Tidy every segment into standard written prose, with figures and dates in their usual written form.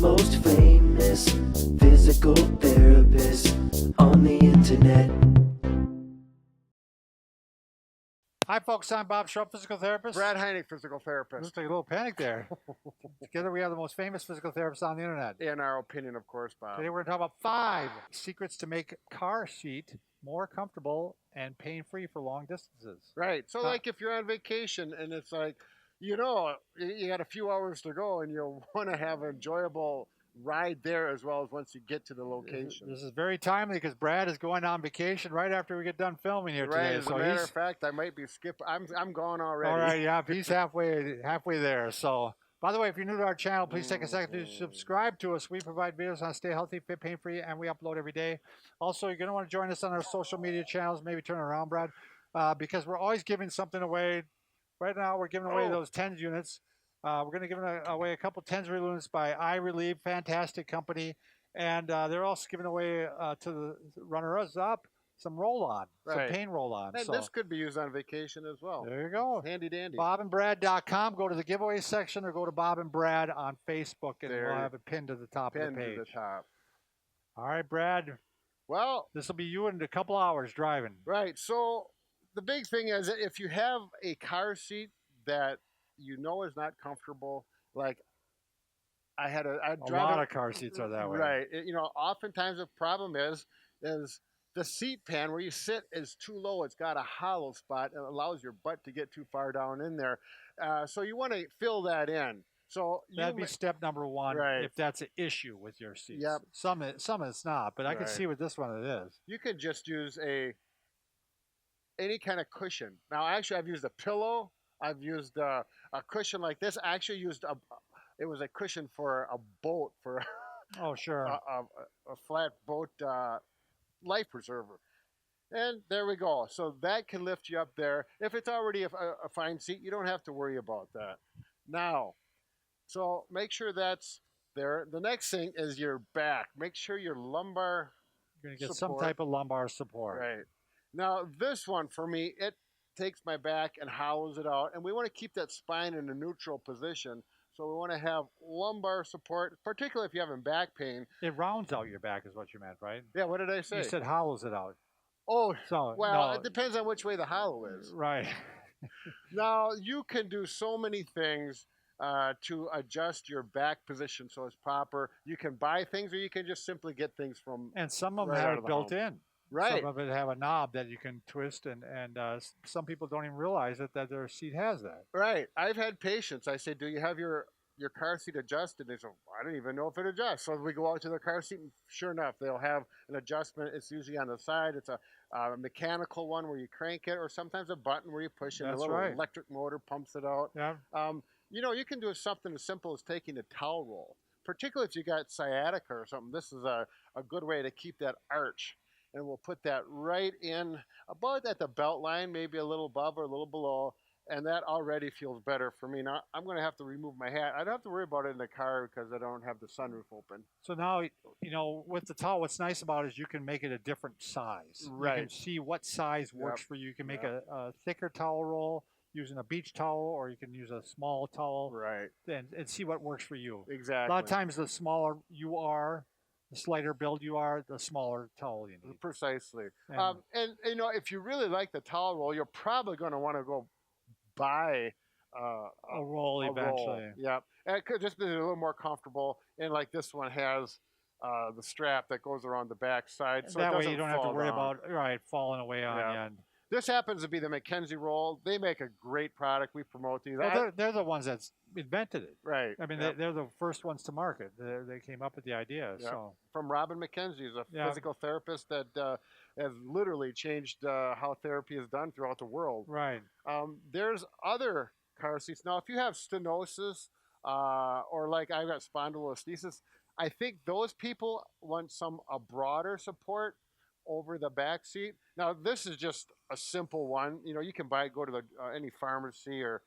most famous physical therapist on the internet. Hi, folks. I'm Bob Schrupp, physical therapist. Brad Heineck, physical therapist. Just a little panic there. Together, we are the most famous physical therapists on the internet. In our opinion, of course, Bob. Today, we're going to talk about 5 secrets to make car seat more comfortable and pain-free for long distances. Right. So, like, if you're on vacation and it's like, you know, you got a few hours to go and you want to have an enjoyable ride there as well as once you get to the location. This is very timely because Brad is going on vacation right after we get done filming here today. Right. As a matter of fact, I might be skipping. I'm gone already. All right. Yeah. He's halfway there. So, by the way, if you're new to our channel, please take a second to subscribe to us. We provide videos on stay healthy, fit, pain-free, and we upload every day. Also, you're going to want to join us on our social media channels. Maybe turn around, Brad, because we're always giving something away. Right now, we're giving away those TENS units. We're going to give away a couple TENS units by iReliev, fantastic company. And they're also giving away to the runners-up some roll-on, some pain roll-on. And this could be used on vacation as well. There you go. Handy dandy. BobandBrad.com. Go to the giveaway section or go to Bob and Brad on Facebook, and we'll have it pinned to the top of the page. Pinned to the top. All right, Brad. Well, this will be you in a couple hours driving. Right. So the big thing is that if you have a car seat that you know is not comfortable, like I drive a lot of car seats are that way. Right. You know, oftentimes the problem is the seat pan where you sit is too low. It's got a hollow spot and allows your butt to get too far down in there. So you want to fill that in. So that'd be step number 1, if that's an issue with your seats. Yep. Some it's not, but I can see with this one it is. You could just use any kind of cushion. Now, actually, I've used a pillow. I've used a cushion like this. I actually used it was a cushion for a boat, for a flat boat life preserver. And there we go. So that can lift you up there. If it's already a fine seat, you don't have to worry about that. Now, so make sure that's there. The next thing is your back. Make sure your lumbar You're going to get some type of lumbar support. Right. Now, this one, for me, it takes my back and hollows it out. And we want to keep that spine in a neutral position. So we want to have lumbar support, particularly if you're having back pain. It rounds out your back is what you meant, right? Yeah, what did I say? You said hollows it out. Oh, so, well, it depends on which way the hollow is. Right. Now, you can do so many things to adjust your back position so it's proper. You can buy things or you can just simply get things from And some of them have it built in. Right. Some of it have a knob that you can twist, and some people don't even realize that their seat has that. Right. I've had patients. I say, do you have your car seat adjusted? They say, I don't even know if it adjusts. So we go out to the car seat, and sure enough, they'll have an adjustment. It's usually on the side. It's a mechanical one where you crank it, or sometimes a button where you push it. That's a little right. electric motor pumps it out. Yeah. You know, you can do something as simple as taking a towel roll, particularly if you got sciatica or something. This is a good way to keep that arch. And we'll put that right in about at the belt line, maybe a little above or a little below. And that already feels better for me. Now, I'm going to have to remove my hat. I don't have to worry about it in the car because I don't have the sunroof open. So now, you know, with the towel, what's nice about it is you can make it a different size. Right. You can see what size works for you. You can make a thicker towel roll using a beach towel, or you can use a small towel. Right. And see what works for you. Exactly. A lot of times, the smaller you are, the slighter build you are, the smaller towel you need. Precisely. And you know, if you really like the towel roll, you're probably going to want to go buy a roll eventually. Yeah, and it could just be a little more comfortable. And like this one has the strap that goes around the back side, so that way you don't have to worry about falling away on you. And this happens to be the McKenzie Roll. They make a great product. We promote these. Well, they're the ones that invented it. Right. I mean, they're the first ones to market. They came up with the idea. So from Robin McKenzie, who's a physical therapist that has literally changed how therapy is done throughout the world. Right. There's other car seats. Now, if you have stenosis or like I've got spondylolisthesis, I think those people want a broader support over the back seat. Now, this is just a simple one. You know, you can go to any pharmacy or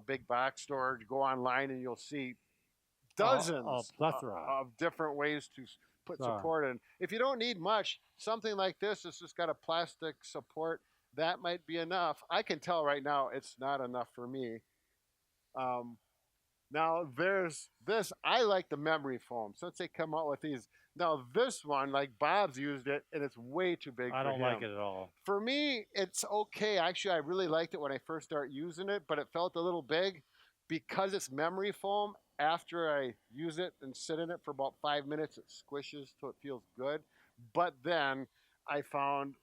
big box store, go online, and you'll see dozens of different ways to put support in. If you don't need much, something like this, it's just got a plastic support, that might be enough. I can tell right now it's not enough for me. Now there's this. I like the memory foam since they come out with these. Now this one, like Bob's used it, and it's way too big I for don't him. like it at all. For me, it's okay. Actually, I really liked it when I first started using it, but it felt a little big because it's memory foam. After I use it and sit in it for about 5 minutes, it squishes so it feels good. But then I found,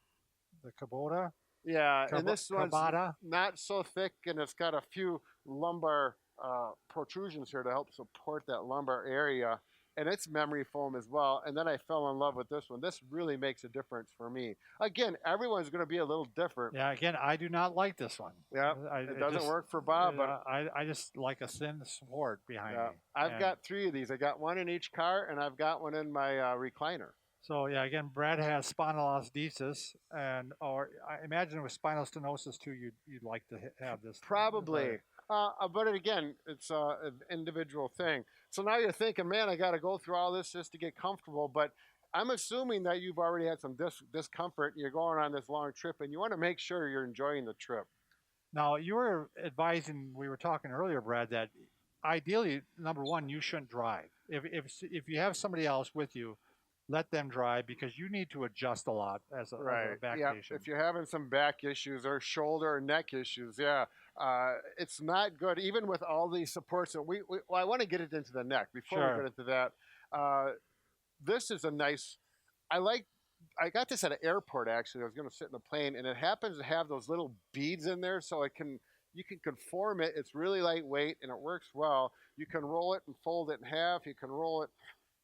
The Kubota, yeah, and this one's Kabata. not so thick, and it's got a few lumbar protrusions here to help support that lumbar area. And it's memory foam as well. And then I fell in love with this one. This really makes a difference for me. Again, everyone's going to be a little different. Yeah, again, I do not like this one. Yeah, it doesn't work for Bob, but I just like a thin support behind yeah, me. I've And got 3 of these. I got one in each car, and I've got one in my recliner. so yeah, again, Brad has spondylolisthesis, and or I imagine with spinal stenosis too, you'd like to have this. Probably. But again, it's an individual thing. So now you're thinking, man, I got to go through all this just to get comfortable. But I'm assuming that you've already had some discomfort. You're going on this long trip, and you want to make sure you're enjoying the trip. Now you were advising, we were talking earlier, Brad, that ideally, number one, you shouldn't drive. If you have somebody else with you, let them drive because you need to adjust a lot as a back Yeah. patient. If you're having some back issues or shoulder or neck issues, yeah, it's not good. Even with all these supports, and well, I want to get it into the neck before Sure. we get into that. This is a nice. I like. I got this at an airport actually. I was going to sit in a plane, and it happens to have those little beads in there, so you can conform it. It's really lightweight and it works well. You can roll it and fold it in half. You can roll it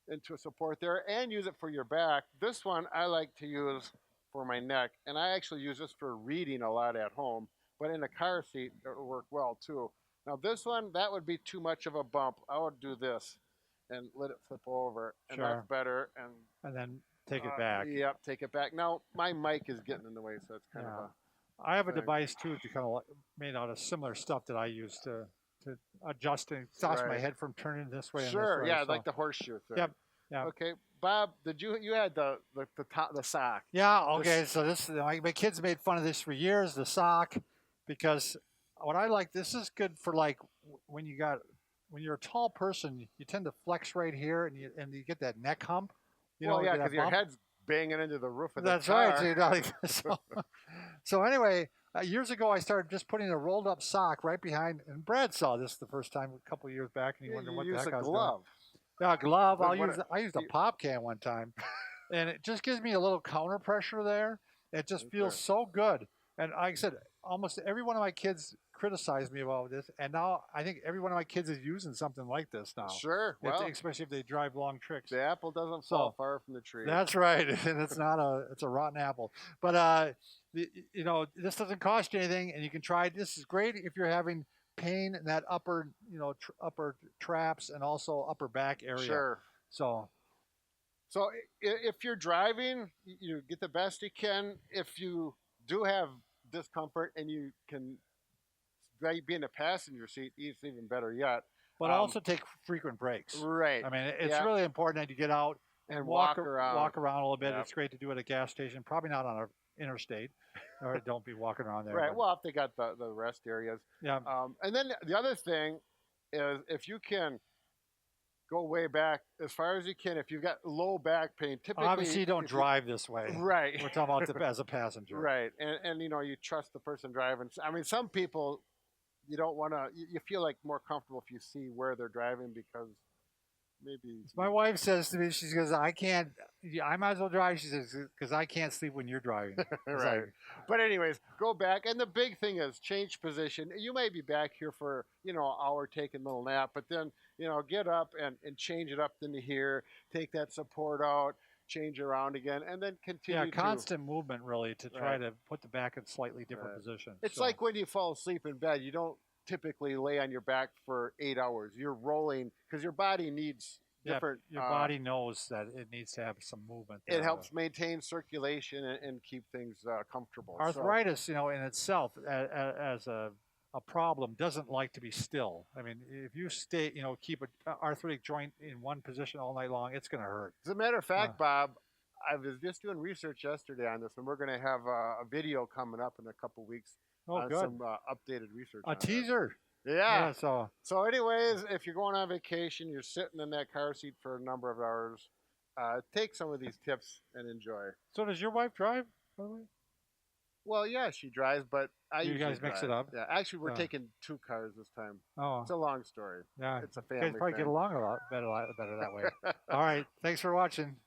into a support there and use it for your back. This one I like to use for my neck, and I actually use this for reading a lot at home, but in a car seat it will work well too. Now this one, that would be too much of a bump. I would do this and let it flip over, and Sure. that's better. And then take it back. Yep, take it back. Now my mic is getting in the way, so it's kind of Yeah. a I have a thing. device too to kind of made out of similar stuff that I use to adjust and stops my Right. head from turning this way and sure, this way. yeah, so- like the horseshoe thing. Yep. Yeah. Okay, Bob, did you had the top the sock? Yeah. Okay. So this my kids made fun of this for years. The sock, because what I like, this is good for like when you're a tall person, you tend to flex right here, and you get that neck hump. Well, yeah, get that because your bump. head's banging into the roof of the That's car. right. So, so anyway, years ago, I started just putting a rolled up sock right behind, and Brad saw this the first time a couple of years back, and he Yeah, wondered you what the use heck a I was doing. glove. Yeah, a glove. But what I used a you- pop can one time, and it just gives me a little counter pressure there. It just feels Okay. so good. And like I said, almost every one of my kids criticized me about this, and now I think every one of my kids is using something like this now. Sure. Well, Especially if they drive long tricks. the apple doesn't So, fall far from the tree. That's right, and it's a rotten apple. But this doesn't cost you anything, and you can try. This is great if you're having pain in that upper, upper traps and also upper back area. Sure. So So if you're driving, you get the best you can. If you do have discomfort and you can be in the passenger seat, it's even better yet. but also take frequent breaks. Right. I mean, it's Yeah. really important that you get out And walk around. Walk around a little bit. Yep. It's great to do at a gas station. Probably not on an interstate, or don't be walking around there. Right. but- Well, if they got the rest areas. yeah. And then the other thing is if you can go way back as far as you can, if you've got low back pain, typically. Obviously, you don't if drive this way. Right. We're talking about as a passenger. Right. And you trust the person driving. I mean, some people, you don't want to, you feel like more comfortable if you see where they're driving because maybe. My wife says to me, she goes, I might as well drive. She says, because I can't sleep when you're driving. It's Right. like, But anyways, go back. And the big thing is change position. You may be back here for, an hour taking a little nap, but then, get up and change it up into here, take that support out, change around again, and then continue yeah, constant movement really to try Right. to put the back in slightly different Right. position. It's So, like when you fall asleep in bed, you don't typically lay on your back for 8 hours. You're rolling because your body needs yeah, different. your body knows that it needs to have some movement. It there. helps maintain circulation and keep things comfortable. So- Arthritis, in itself as a problem doesn't like to be still. I mean, if you keep an arthritic joint in one position all night long, it's going to hurt. as a matter of fact, Bob, I was just doing research yesterday on this, and we're going to have a video coming up in a couple weeks Oh, on good. some updated research. A on it. teaser. Yeah. So So, anyways, if you're going on vacation, you're sitting in that car seat for a number of hours. Take some of these tips and enjoy. does your wife drive? By the way? Well, yeah, she drives, but I You usually guys mix drive. it up? Yeah, actually, we're Oh. taking 2 cars this time. Oh, It's a long story. yeah. It's a You guys family probably thing. get along a lot better that way. All right. Thanks for watching.